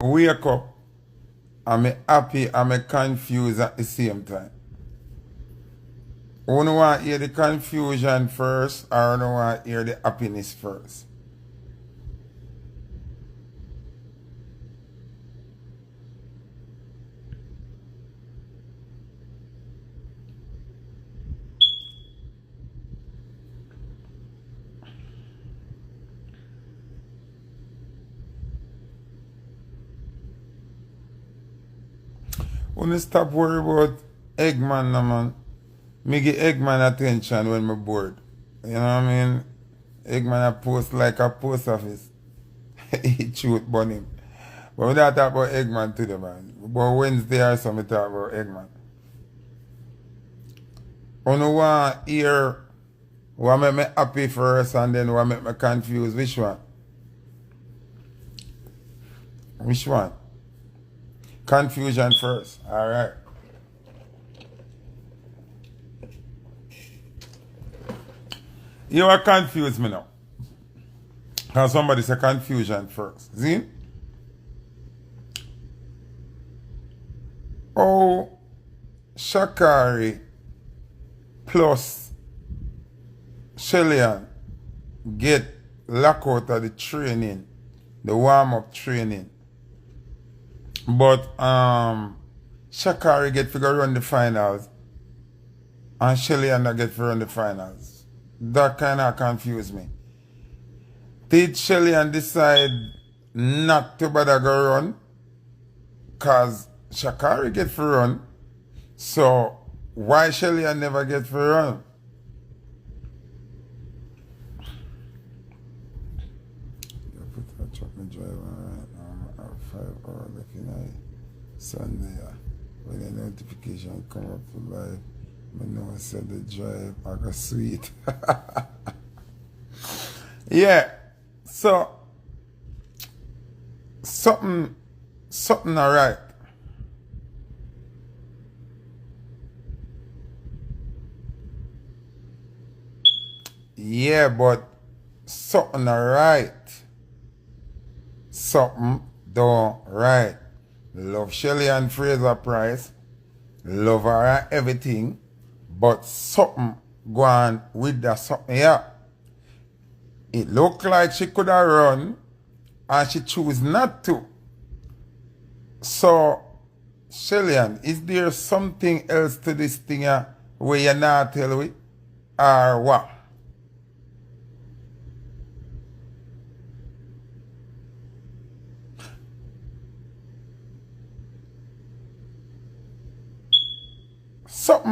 Wake up, I'm happy, I'm confused at the same time. You don't want to hear the confusion first, or you don't want to hear the happiness first? When you stop worrying about Eggman, no, man. Me give Eggman attention when I'm bored. You know what I mean? Eggman a post like a post office. He truth burn him. But we don't talk about Eggman today, man. But Wednesday or something talk about Eggman. You don't want to hear what make me happy first and then what make me confused. Which one? Which one? Confusion first. Alright. You are confused me now. Because somebody say confusion first. See? Oh, Shakari plus Shellyan get locked out of the training, the warm-up training. But Shakari get to go run the finals and Shellyan not get to run the finals. That kind of confused me. Did Shellyan decide not to bother go run? Because Shakari get to run. So why Shellyan never get to run? I put a truck in drive right now. I have 5 hours left in Sunday. When the notification come up for live, I know I said the drive I got sweet. Yeah. So something alright. Yeah, but something alright. Something don't right. Love Shellyan Fraser Price. Love her and everything. But something go on with that something here. It looked like she could have run and she chose not to. So, Shellyan, is there something else to this thing here where you're not tell me? Or what?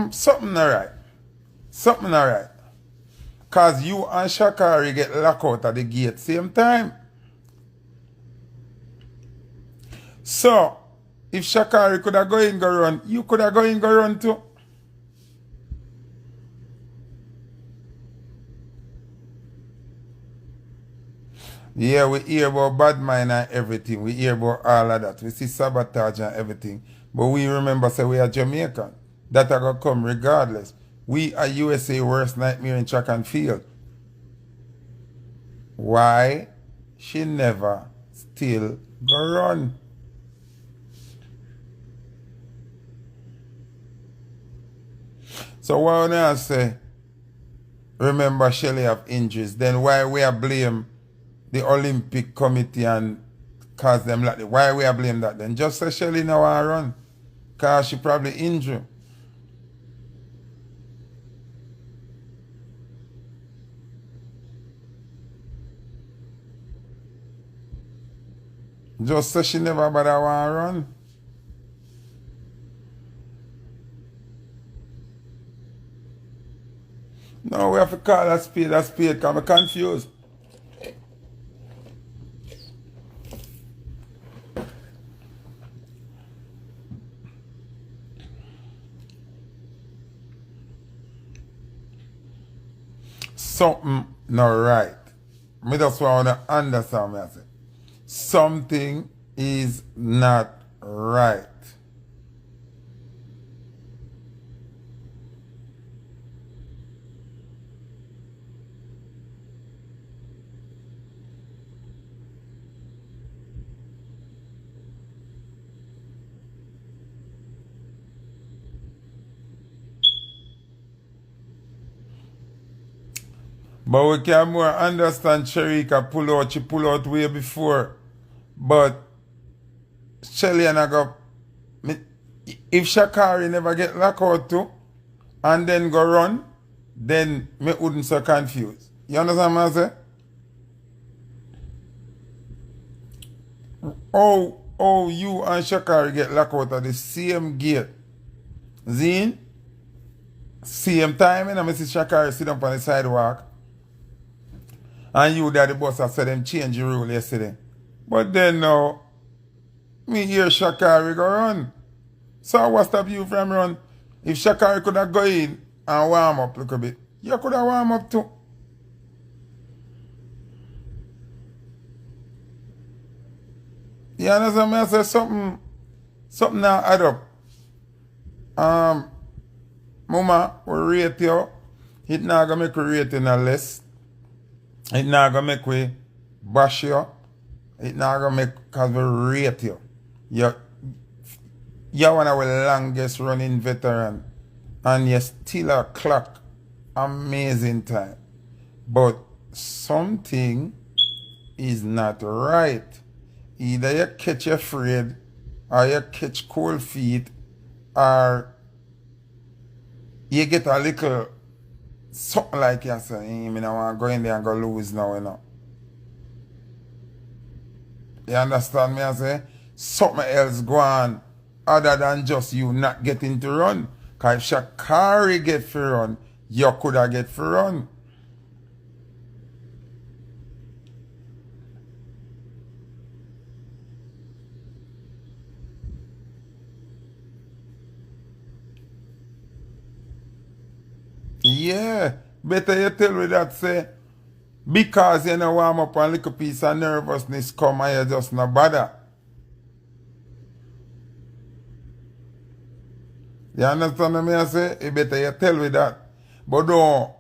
Something alright. Something alright. Cause you and Shakari get locked out at the gate same time. So, if Shakari could have go in go run, you could have go in go run too. Yeah, we hear about bad mind and everything. We hear about all of that. We see sabotage and everything. But we remember say we are Jamaican. That are gonna come regardless. We are USA worst nightmare in track and field. Why she never still go run? So why when I say remember Shelley have injuries, then why we are blame the Olympic Committee and cause them like that? Why we are blame that then? Just say Shelley now want to run. Cause she probably injured. Just say she never bother want to run. No, we have to call a spade because I'm confused. Something not right. Me just want to understand me. I say. Something is not right. But we can more understand Sharika pull out, she pull out way before. But Shellyan I go, if Shakari never get locked out too, and then go run, then me wouldn't so confused. You understand what I say? Oh, you and Shakari get locked out at the same gate. Zine? Same time, and I see Shakari sit up on the sidewalk. And you that the boss I said them change the rule yesterday. But then now, me hear Shakari go run. So what stop you from run? If Shakari could have go in and warm up a little bit, you could have warm up too. You understand me? I say something now add up. Mama, we rate you. It not gonna make we rate you no less. It not gonna make we bash you. It not gonna make cause we rate you. You're one of our longest running veteran. And you still a clock. Amazing time. But something is not right. Either you catch afraid, or you catch cold feet, or you get a little something like you say, I don't want to go in there and go lose now, you know. You understand me? I say something else go on other than just you not getting to run. Because if Shakari get for run, you could have get for run. Yeah, better you tell me that say, because you know warm up and little piece of nervousness come and you just not bother. You understand what I say? You better you tell me that. But don't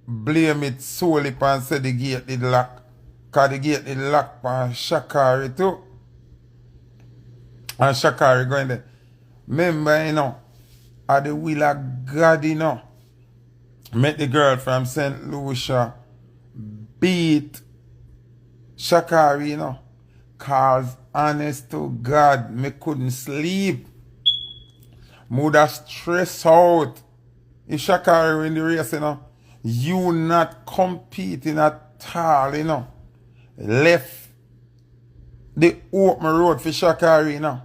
blame it solely and say the gate did lock. Because the gate did lock on Shakari too. And Shakari going there. Remember, you know, at the will of God, you know. Met the girl from St. Lucia beat Shakari, you know. Cause honest to God, me couldn't sleep. Woulda stress out. If Shakari win the race, you know, you not competing at all, you know. Left the open road for Shakari, you know.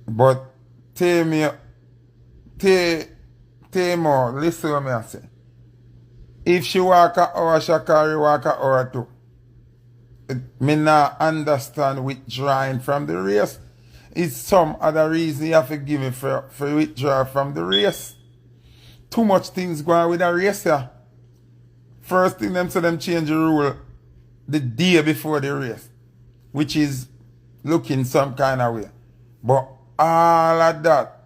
But tell me, more, listen to me I say. If she walk a hour, Shakari walk a hour too. Me not understand withdrawing from the race. It's some other reason you have to give me for withdraw from the race. Too much things going on with the race here. First thing them say them change the rule the day before the race. Which is looking some kind of way. But all of that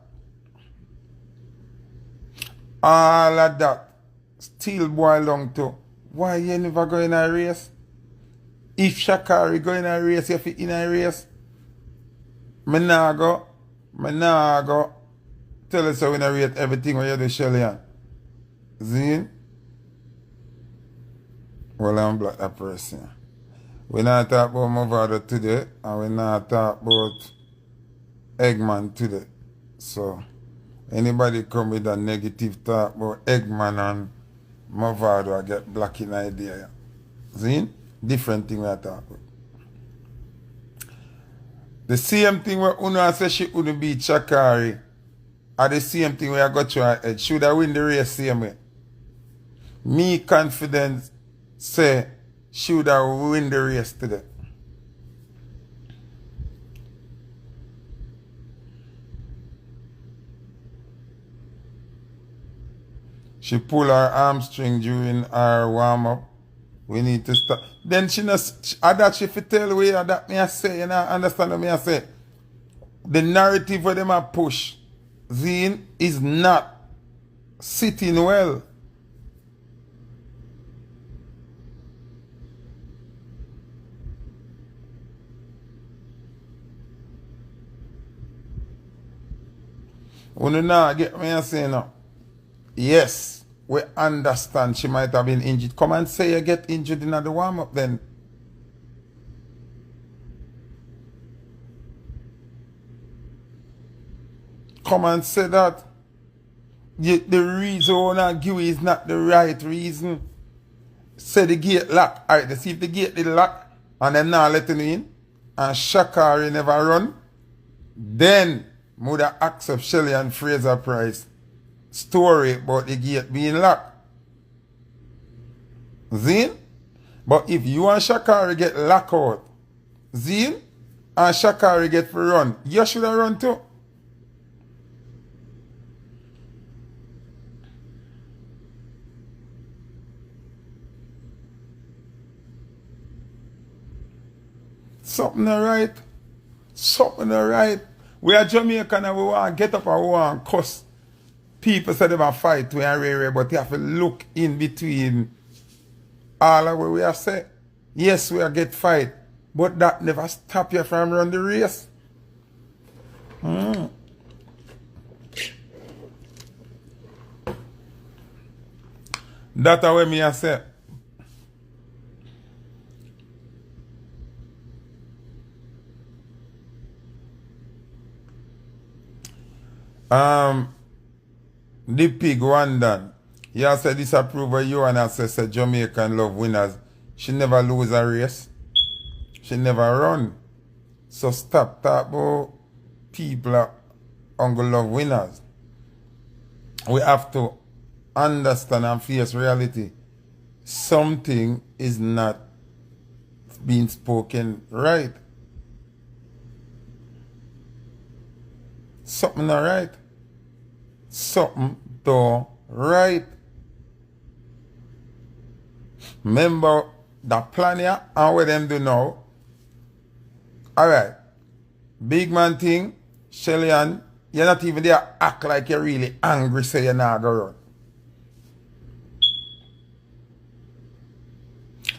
still boil down to why you never go in a race? If Shakari go in a race, you fit in a race. Me nah go tell us how we rate everything when you do Shellyan. Zine? Well, I'm block that person. We not talk about Movado today, and we not talk about Eggman today. So, anybody come with a negative talk about Eggman and Movado, I get black in idea. Zine? Different thing we are talking about. The same thing where Uno say she wouldn't beat Shakari, are the same thing where I got to her head. Should I win the race same way? Me confidence say should I win the race today. She pulled her hamstring during her warm-up. We need to stop. Then she not, that she fit tell we that me I say, you know, understand what me I say. The narrative where them a push, Zine, is not sitting well. When you not get me saying no. Yes, we understand she might have been injured. Come and say you get injured in the warm-up then. Come and say that. The reason I not give you is not the right reason. Say the gate lock. Alright, they see if the gate did lock and them not letting you in and Shakari never run, then would have accept Shellyan Fraser Price story about the gate being locked. Zin? But if you and Shakari get locked out, Zin, and Shakari get to run, you should have run too. Something alright. Something alright. We are Jamaican and we want to get up and we want to cuss. People say they want to fight we are rare, but you have to look in between all of what we have said. Yes, we are get fight, but that never stop you from run the race. That's what me I say. The pig Rwandan. You say disapprove of you and I say Jamaican love winners. She never lose a race. She never run. So stop talk about people are gonna love winners. We have to understand and face reality. Something is not being spoken right. Something not right. Something don't right. Remember the plan here and what them do now. Alright. Big man thing, Shellyan, you're not even there act like you're really angry so you're not going run.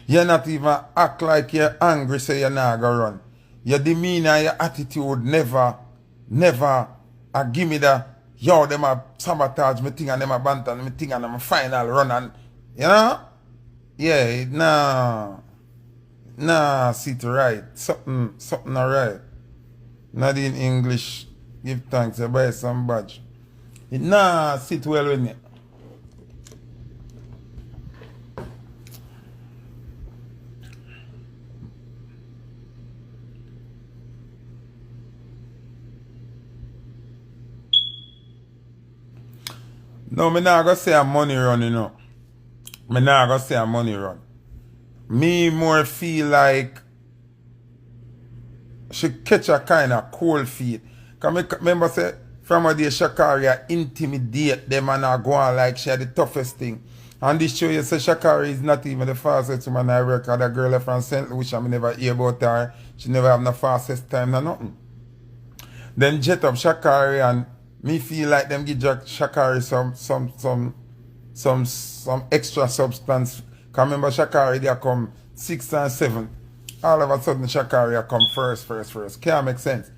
You're not even act like you're angry so you're not going run. Your demeanor, your attitude never give me the yo, them a sabotage me thing and them a banter me thing and them final run and you know? Yeah, nah, sit right. Something not right. Not in English. Give thanks, you buy some badge. Nah, sit well with me. No, me not gonna say a money run, you know. Me not gonna say a money run. Me more feel like she catch a kind of cold feet. Cause me remember say from a day Shakari intimidate them and go on like she had the toughest thing. And this show you say Shakari is not even the fastest woman I work with. A girl from St. Louis, I never hear about her. She never have the fastest time or nothing. Then jet up Shakari and me feel like them give Shakari some extra substance. Cause remember Shakari they come 6th and 7th. All of a sudden Shakari come first. Can't make sense.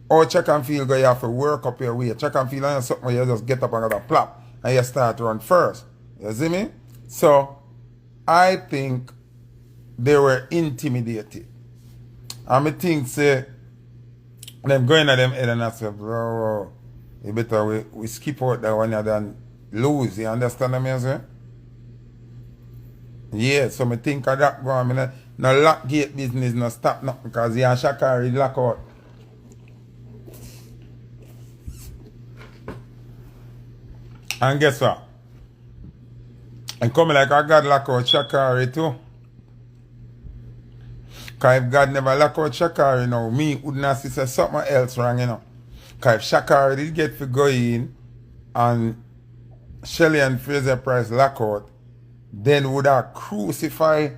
Or check and feel go you have to work up your way. Check and feel and something where you just get up and go plop and you start to run first. You see me? So I think they were intimidated. And I think say them going at them head and I say, bro, you better we skip out that one than lose. You understand what I mean? Yeah, so I think of that going. No lock gate business, no stop nothing because you and Shakari lock out. And guess what? And coming like I God lock out Shakari too. Because if God never lock out Shakari now, me wouldn't have say something else wrong, you know. Because if Shakari did get to go in and Shellyan Fraser Price lock out, then would have crucify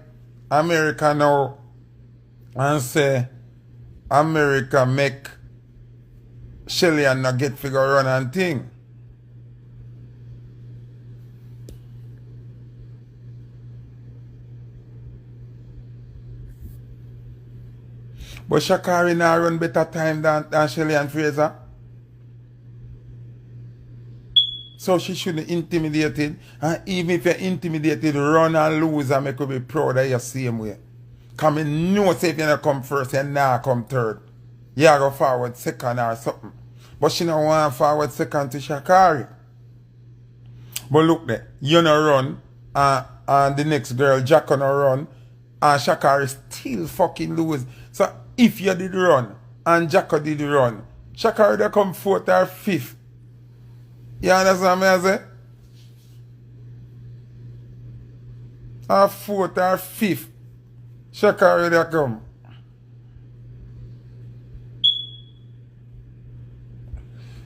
America now and say America make Shellyan not get figure run and thing. But Shakari now run better time than Shellyan Fraser. So she shouldn't intimidate it. And even if you're intimidated, run and lose and make you be proud of your same way. Come in, no say if you not come first and now come third. You go forward second or something. But she don't want forward second to Shakari. But look there, you no run and the next girl, Jack no run, and Shakari still fucking lose. So if you did run and Jacko did run, Shakari they come fourth or fifth. You understand me I say? Or fourth or fifth. Shakari they come.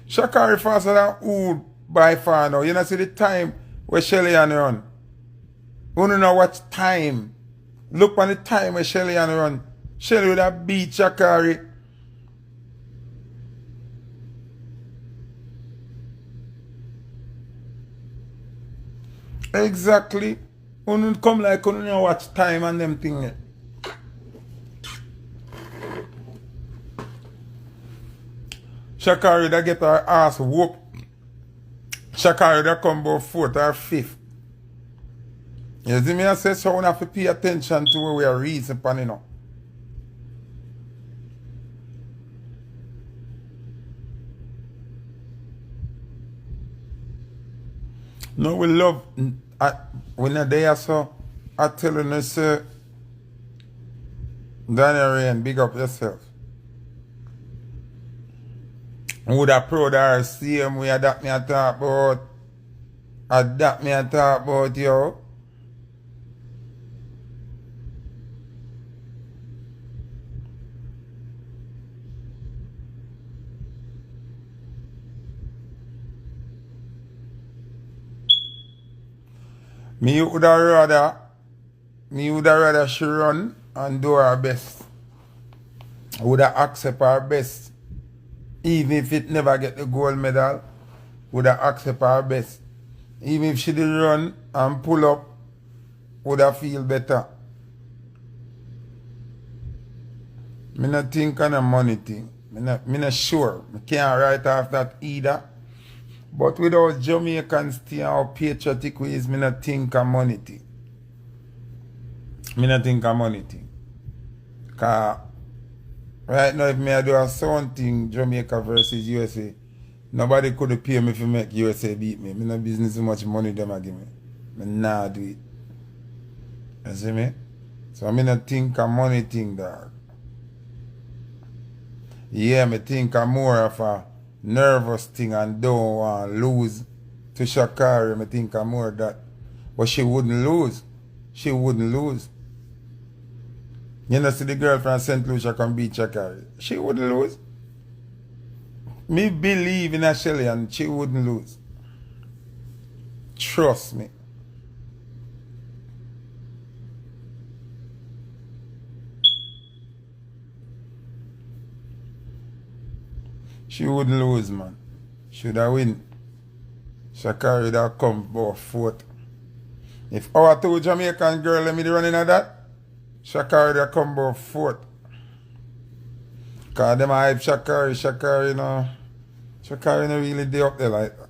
Shakari faster than who by far now. You know see the time where Shellyan run. You don't know what time. Look on the time where Shellyan run. Shelly would have beat Shakari. Exactly. You don't come like you don't know what time and them things. Shakari that get her ass whooped. Shakari that come about fourth or fifth. You see me I say so we have to pay attention to where we are reason upon, you know. No, we love when you're there so I tell you say Daniel Rain, big up yourself. Would have proud her same way that me a talk about. That me a talk about yo. Me would have rather she run and do her best. I would have accept her best. Even if it never get the gold medal, would have accept her best. Even if she did run and pull up, would have feel better. Me not think on a money thing. Me not sure. Me can't write off that either. But without Jamaicans staying how patriotic we is, me not think of money thing. Me not think of money thing. Cause right now if me I do a sound thing, Jamaica versus USA, nobody could pay me if make USA beat me. Me no business so much money them a give me. Me nah do it. You see me? So me not think of money thing dog. Yeah, me think of more of a nervous thing and don't want to lose to Shakari. Me think of more of that. But she wouldn't lose. She wouldn't lose. You know see the girl from St. Lucia can beat Shakari. She wouldn't lose. Me believe in a Shellyan, she wouldn't lose. Trust me. She wouldn't lose, man. Should have win. Shakari would have come about fourth. If our two Jamaican girl let me the running of that, Shakari would have come about fourth. Cause them hype Shakari no. Shakari no really day up there like that.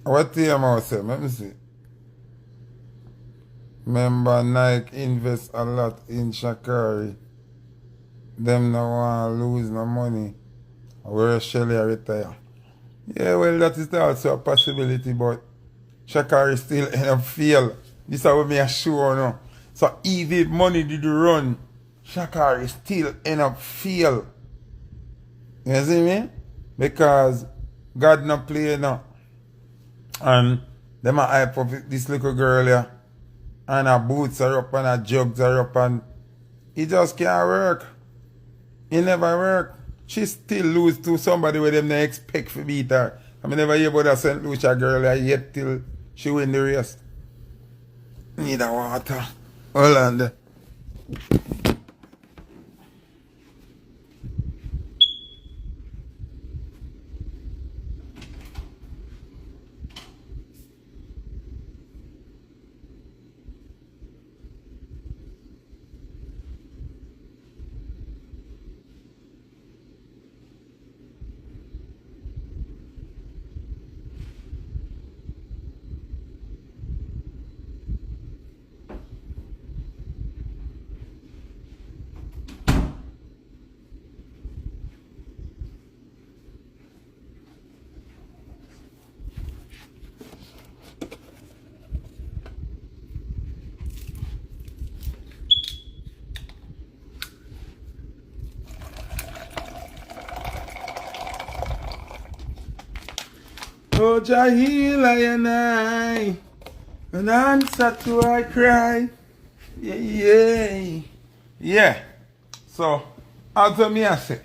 What the amount say? Let me see. Remember Nike invest a lot in Shakari. Them no want to lose no money. Where Shellyan retire. Yeah, well, that is also a possibility, but Shakari still end up fail. This is what me assure no. So even if money did run, Shakari still end up fail. You see me? Because God not play now. And them a hype up this little girl here. And her boots are up and her jugs are up and it just can't work. It never work. She still lose to somebody where them they expect to beat her. I mean, never hear about a St. Lucia girl yet till she win the race. Need a water. Hold on there. Oh, Jah heal I and I, and answer to I cry. Yeah, yeah. Yeah. So, as me I say,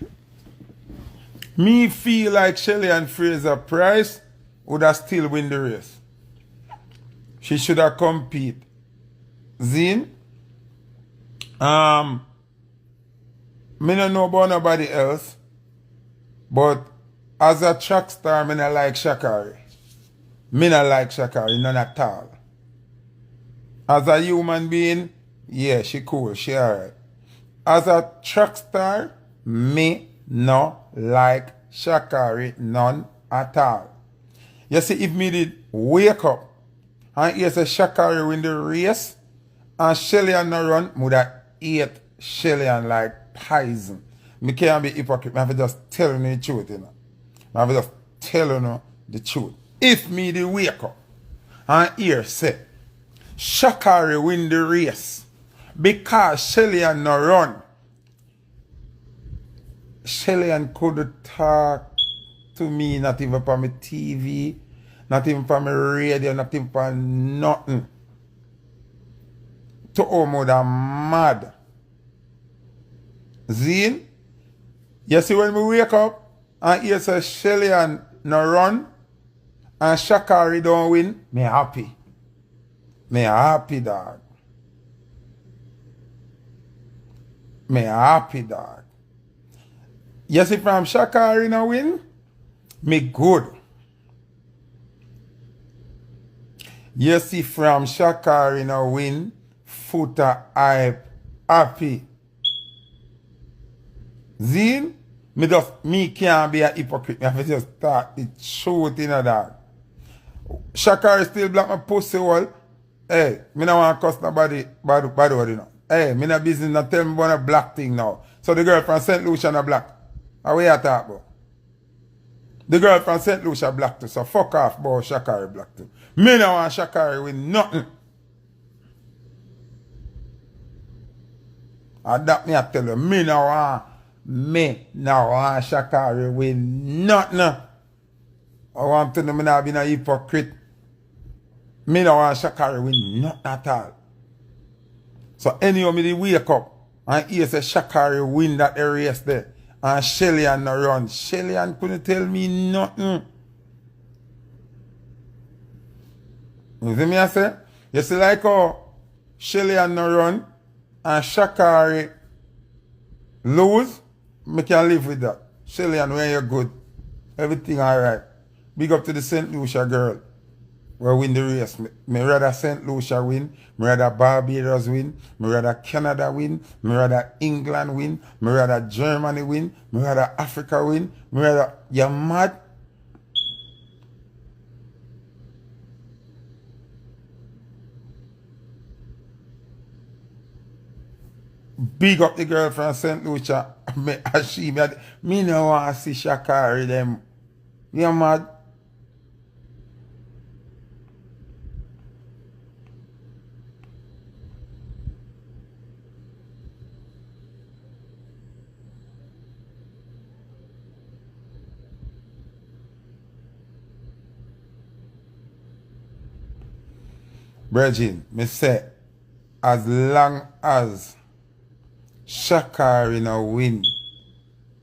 me feel like Shellyan Fraser Price would have still win the race. She should have compete. Zine, me don't know about nobody else, but as a track star, me not like Shakari. Me not like Shakari, none at all. As a human being, yeah, she cool, she alright. As a track star, me no like Shakari, none at all. You see, if me did wake up and hear say Shakari win the race and Shellyan no run, would have ate Shellyan like poison. Me can't be hypocrite. I have to just tell you the truth, you know. I have to just tell you the truth. If me did wake up and hear say Shakari win the race because Shellyan no run, Shellyan could talk to me, not even for my TV, not even for my radio, not even for nothing. To almost mad. Zine, you see when we wake up and hear say Shellyan no run and Shakari don't win, me happy. Me happy, dog. Me happy, dog. You see from Shakari no win, me good. You see from Shakari no win, Foota hype happy. Zine, me can't be a hypocrite. Me have to just start the truth in that. Shakari still black my pussy wall. Hey, me not want to cuss nobody bad, you know. Hey, me not business not tell me about a black thing now. So the girl from St. Lucia na black. How we talk about? The girl from St. Lucia black too. So fuck off about Shakari black too. Me not want Shakari win nothing. And that me I tell you, me not want Shakari win nothing. I want to know me not be a hypocrite. Me not want Shakari win nothing at all. So anyhow me dey wake up and hear say Shakari win that race there and Shellyan no run. Shellyan couldn't tell me nothing. You see me I say? You see like how Shellyan no run and Shakari lose, me can live with that. Shellyan, when you're good, everything alright. Big up to the St. Lucia girl. We win the race. Me rather St. Lucia win, me rather Barbados win, me rather Canada win, me rather England win, me rather Germany win, me rather Africa win, me rather... You mad? Big up the girl from St. Lucia. Me no want to see Shakari them. You mad? Virgin, me say, as long as Shakari no win,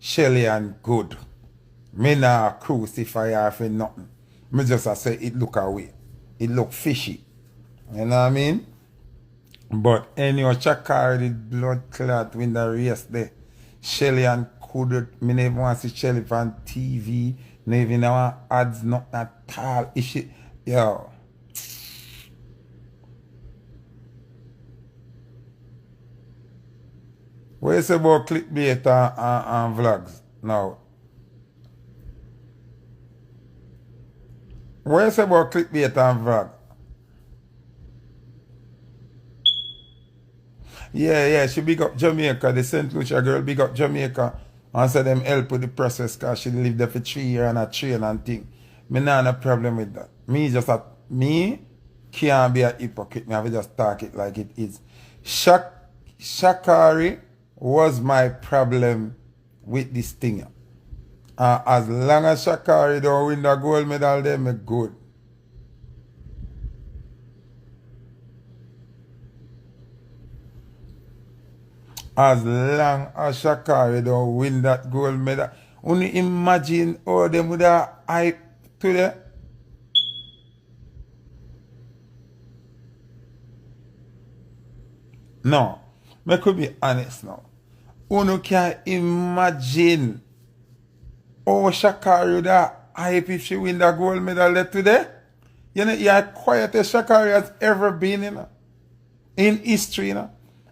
Shellyan good. Me nah crucify her for nothing. Me just a say it look away. It look fishy. You know what I mean? But anyhow, Shakari did blood clot win the race there. Shellyan couldn't. Me never want to see Shelly on TV. Never even want ads, not at all. If she, yo. What you say about clickbait and vlogs now? What you say about clickbait and vlog? Yeah, she big up Jamaica. The St. Lucia girl big up Jamaica and said them help with the process because she lived there for 3 years and a train and thing. Me nah no problem with that. Me can't be a hypocrite. Me have to just talk it like it is. Shakari was my problem with this thing. As long as Shakari don't win the gold medal, then me good. As long as Shakari don't win that gold medal. Only imagine how them would have hype today. No, me could be honest now. Uno can imagine how Shakari would have hype if she win the gold medal there today. You know, you're quietest Shakari has ever been, you know, in history, you know.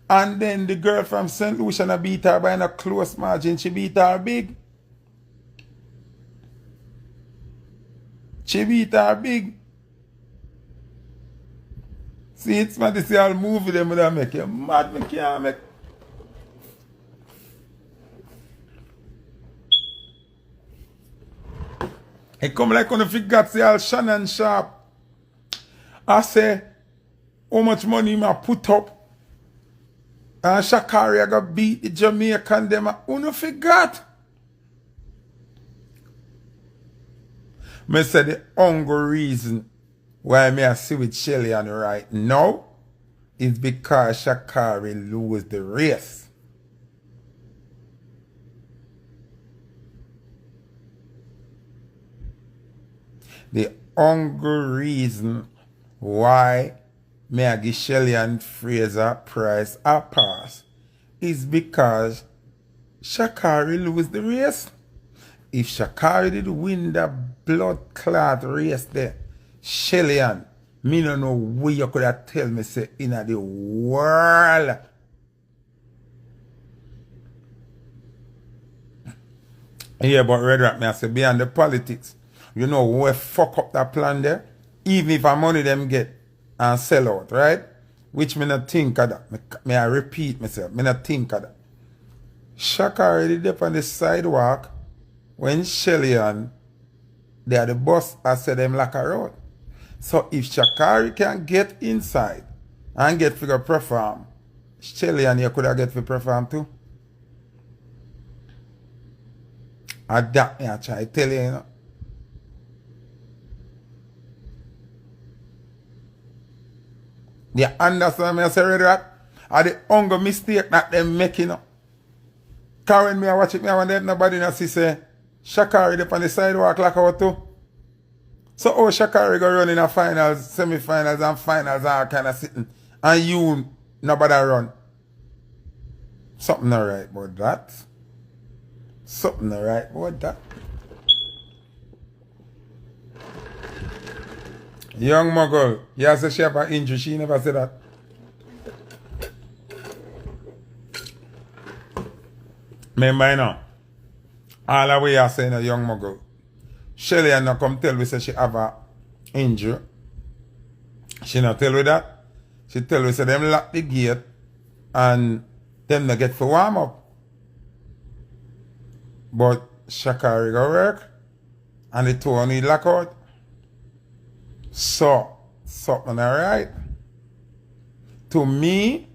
And then the girl from St. Lucia beat her by a close margin. She beat her big. She beat her big. See, it's mad to see all movie them that make you mad. Me can't make. It come like when you forgot see all Shannon Sharp. I say, how much money I put up. And Shakari got beat the Jamaican them. Who no forgot? Me say the only reason why me I see with Shellyan right now is because Shakari lose the race. The only reason why me I give Shellyan Fraser Prize a pass is because Shakari lose the race. If Shakari did win the blood clot race there, Shellyan, me no know where you could have tell me say in the world. Yeah, but Red Rat, me I say beyond the politics, you know we fuck up that plan there, even if our money them get and sell out, right? Which me not think of that. Me I repeat myself, me not think of that. Shakari did up on the sidewalk when Shellyan, they are the boss, I said them like a road. So if Shakari can get inside and get figure perform, Shellyan you could have get for perform too. And that me I try to tell you, you know. You understand me I say, Red Rat? Are the hunger mistake that them making up. Cause when me I watch it, me I want nobody not see say Shakari up on the sidewalk like how too. So how Shakari go run in a finals, semi-finals and finals and kind of sitting and you nobody run. Something not right about that. Something not right about that. Young Muggle, you say she have an injury, she never said that. Remember you know, all the way you saying a young Muggle. Shellyan not come tell me say she have a injury. She not tell me that. She tell me say them lock the gate and them not get for warm up. But Shakari go work and the two only lock out. So, something alright. To me,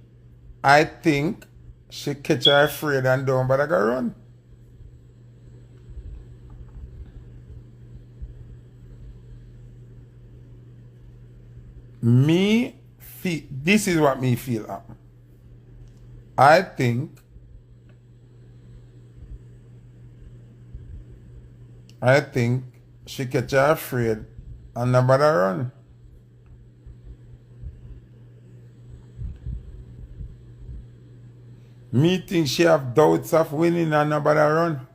I think she catch her afraid and don't bother go run. This is what me feel happen. I think she catch her afraid and nobody run. Me think she have doubts of winning and nobody run.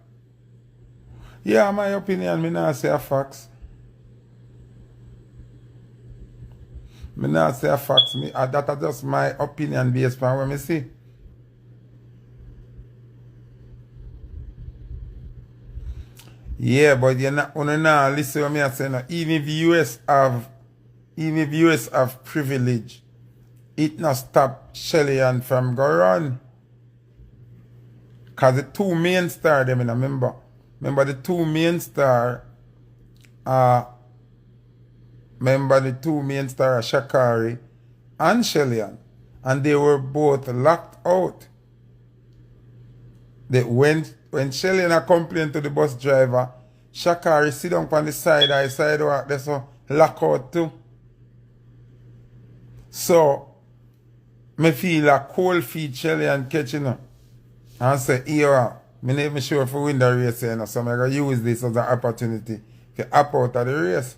Yeah, my opinion, me not say a facts. Me not say a facts. That is just my opinion based on what me see. Yeah, but you're not gonna listen to me and say no. Even if US have privilege, it not stop Shellyan from go run. Cause the two main star them in a remember. Remember the two main star Shakari and Shellyan. And they were both locked out. They went when Shellyan a complain to the bus driver, Shakari sit down on the sidewalk, there's a lockout too. So, me feel a cold feet Shellyan catching up. And say, here, me not even sure if we win the race, you know, so I'm going to use this as an opportunity to opt out of the race.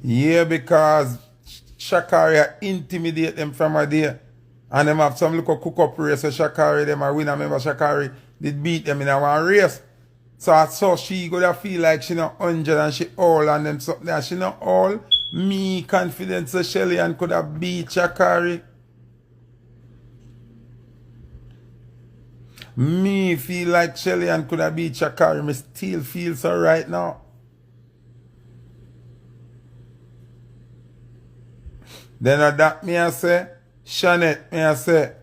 Yeah, because Shakari intimidate them from a day. And them have some little cook up race, so Shakari, them a win. I remember Shakari did beat them in a one race. So she gonna feel like she not 100 and she all and them something and she not all. Me confident so Shellyan could have beat Shakari. Me feel like Shellyan could have beat Shakari. Me still feel so right now. Then that me I say, Shanette, me I say,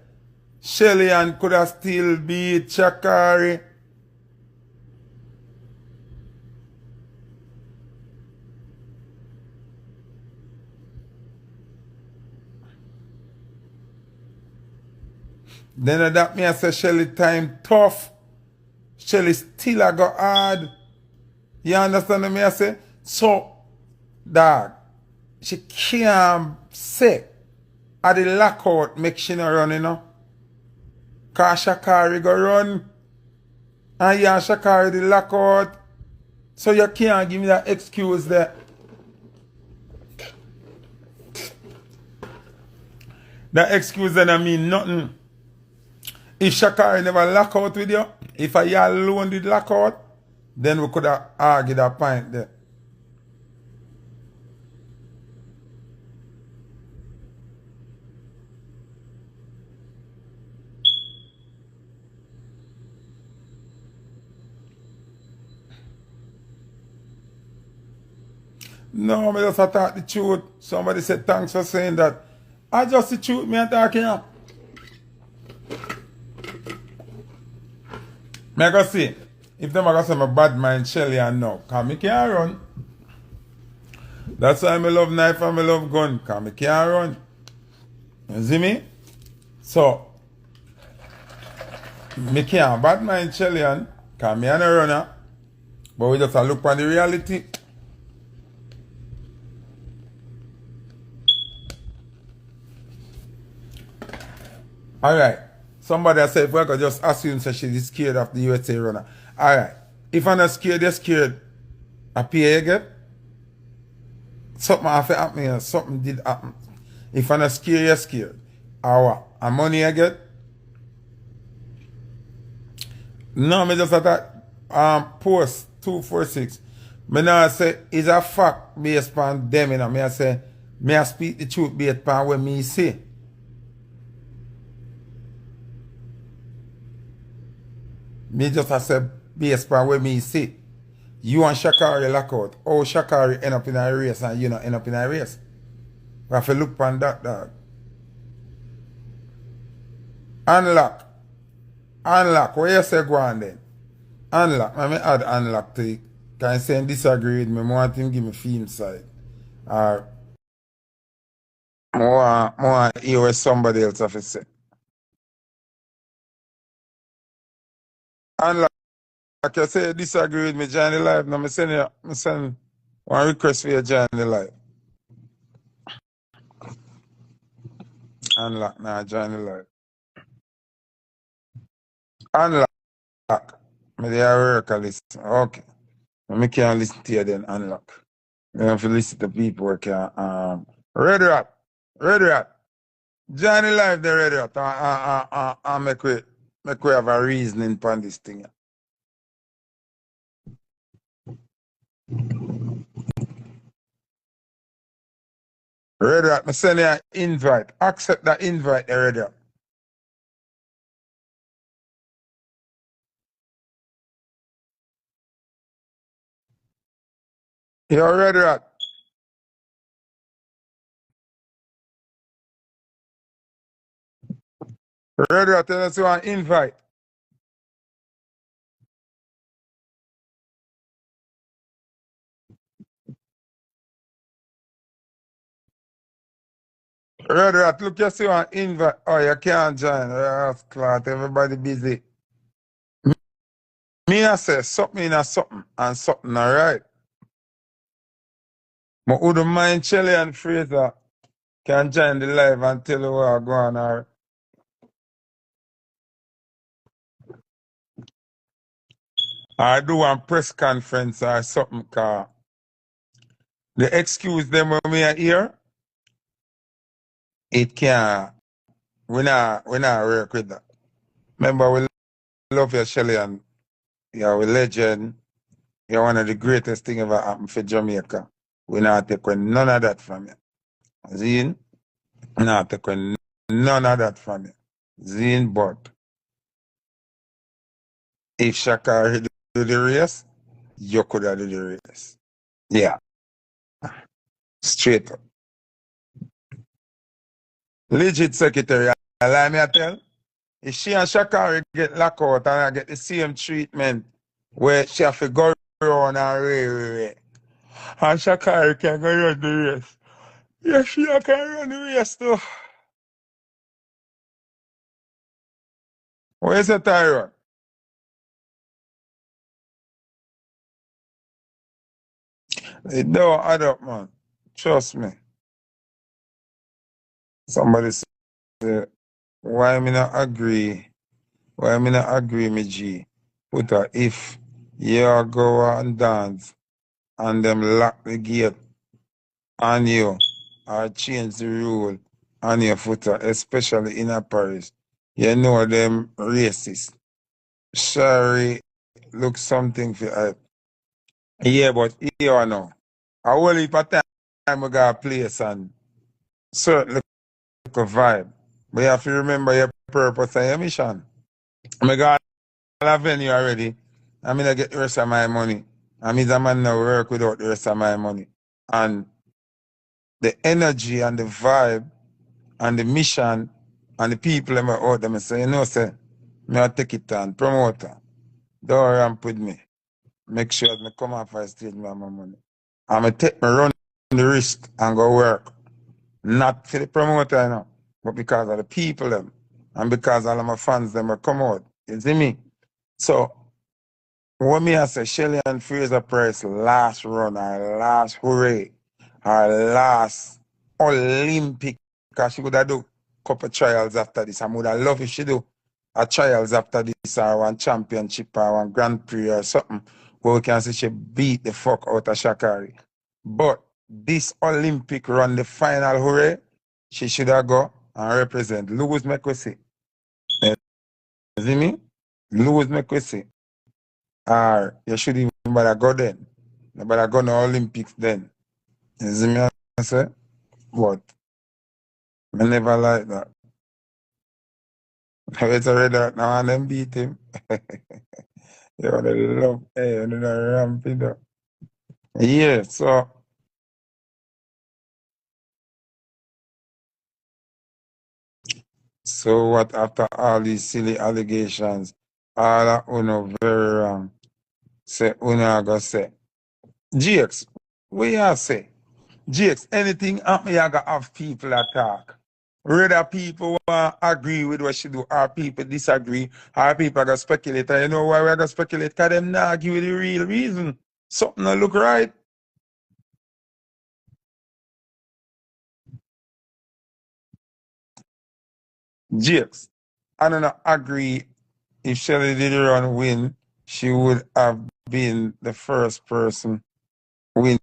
Shellyan could have still beat Shakari. Then that me I say Shelly time tough. Shelly still a go hard. You understand what me I say? So, dog, she can't say at the lockout make she not run, you know. Cause Shakari go run. And yeah, Shakari the lockout. So you can't give me that excuse there. That excuse then I mean nothing. If Shakari never lock out with you, if I alone did lock out, then we could have argued that point there. No, I just attack the truth. Somebody said thanks for saying that. I just the truth me attacking you. Me go see. If them are going to say my bad mind Shellyan now, cause me can't run. That's why I love knife and I love gun, cause me can't run. You see me? So, me can't bad mind Shellyan, cause me and a runner. But we just look on the reality. Alright. Somebody has said if we could just assume that she's scared of the USA runner. Alright. If I'm not scared, you're scared. I pay you get. Something have to happen here. Something did happen. If I'm not scared, you're scared. Or what? And money I get? No, me just at that post 246. Me now say it's a fact based on them, you know. Me I say me I speak the truth based on what me say. Me just I say based on what me say. You and Shakari lock out. Oh, Shakari end up in a race and you not end up in a race. We have to look on that, dog. Unlock. Unlock. What you say go on then? Unlock. Let me add unlock to it. Can you say disagree with me? I want him give me film side. Or more hear what somebody else have to say. Unlock. Like you say you disagree with me, join the live. Now I send one request for you join the live. Unlock now, join the live. Unlock. Me there work a listen. Okay. Me can't listen to you then unlock. You have to listen to people who can Red Rat. Red Rat. Join the live the Red Rat. Make we have a reasoning upon this thing. Red Rat, me send you an invite. Accept that invite, the Red Rat. You're Red Rat. Red Rat, tell us you want invite. Red look, you see one invite. Oh, you can't join. Clot, everybody busy. Me, I say something in a something and something, all right? But wouldn't mind Shellyan Fraser can join the live and tell you what going on, or do one press conference or something, car. The excuse them when we are here, it can't. We not work with that. Remember, we love your Shellyan. You're a legend. You're one of the greatest thing ever happened for Jamaica. We not take away none of that from you. Zine, not take away none of that from you. Zine, but if Shakari do the race, you could have do the race. Yeah, straight up. Legit secretary, allow me to tell. If she and Shakari get locked out and I get the same treatment where she have to go around and ray. And Shakari can go run the race. Yeah, she can run the race too. Where's the Tyrone? It don't add up, man. Trust me. Somebody say, why me not agree? Why me not agree, me G? Foota, if you go and dance and them lock the gate on you or change the rule on your Foota, especially in a Paris, you know them racist. Sorry, look something for yeah, but here or no. I will heap of time we got a place and certain little vibe. But you have to remember your purpose and your mission. I got a venue already. I'm gonna get the rest of my money. I'm a man now work without the rest of my money. And the energy and the vibe and the mission and the people them out them say, you know, say, me I take it on, promoter. Don't ramp with me. Make sure me come off a stage me have my money. I'm gonna take me run the risk and go work. Not for the promoter, you know, but because of the people them. And because all of my fans them will come out. You see me? So what me I say, Shellyan Fraser Price last run, our last hooray, our last Olympic, because she would have do a couple trials after this. I would have loved if she do a trials after this or one championship or one Grand Prix or something where we can see she beat the fuck out of Shakari. But this Olympic run, the final hooray, she should have go and represent. Lose make we see. You see me? Lose make we see. Or you should even better go then. You better go to Olympics then. You see me I say? But I never like that. It's already that now and them beat him. You know, they love, hey, you know, the ramp it up. Yeah, so what after all these silly allegations, all that uno very wrong. Say uno go say. GX, what you say? GX, anything happen, you gotta have people attack. Whether people want agree with what she do, or people disagree, or people gonna speculate. And you know why we gonna speculate? Because them not give you the real reason. Something don't look right. GX, I don't agree if Shelly did run win, she would have been the first person win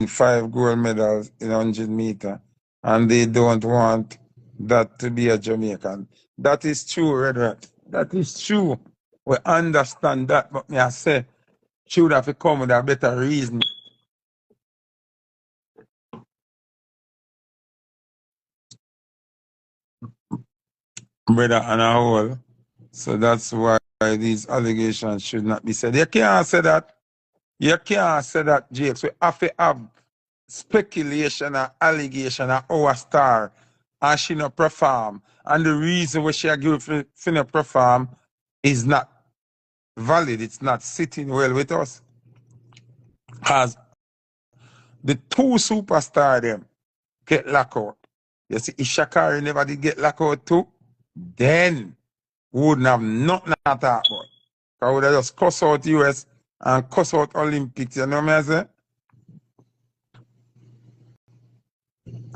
5 gold medals in 100 meter. And they don't want that to be a Jamaican. That is true, Red Rat. That is true. We understand that, but me I say, she would have come with a better reason, brother, and a whole. So that's why these allegations should not be said. You can't say that. You can't say that, Jakes. We have to have speculation and allegation of our star and she not perform. And the reason why she give for not perform is not valid. It's not sitting well with us. As the two superstar them get locked out. You see, if Shakari never did get locked out too, then we wouldn't have nothing to talk about. I would have just cuss out US and cuss out Olympics, you know what I say?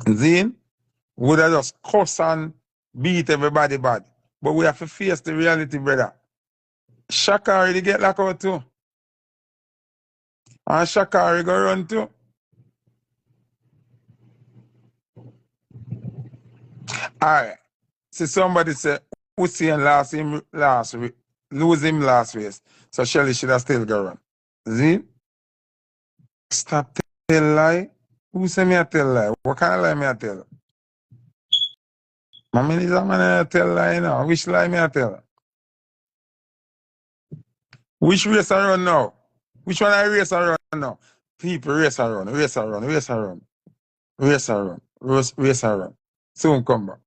Zine, we would have just cuss and beat everybody bad. But we have to face the reality, brother. Shakari did get locked out too. And Shakari go run too. Alright. See somebody say Hussein lose him last race. So Shelly should have still go run. See? Stop tell lie. Who say me a tell lie? What kind of lie me a tell? I mean, is a man tell lie now. Which lie me a tell? Which race I run now? Which one I race I run now? People race I run, race I run, race I run, race I run, race I run. Soon come back.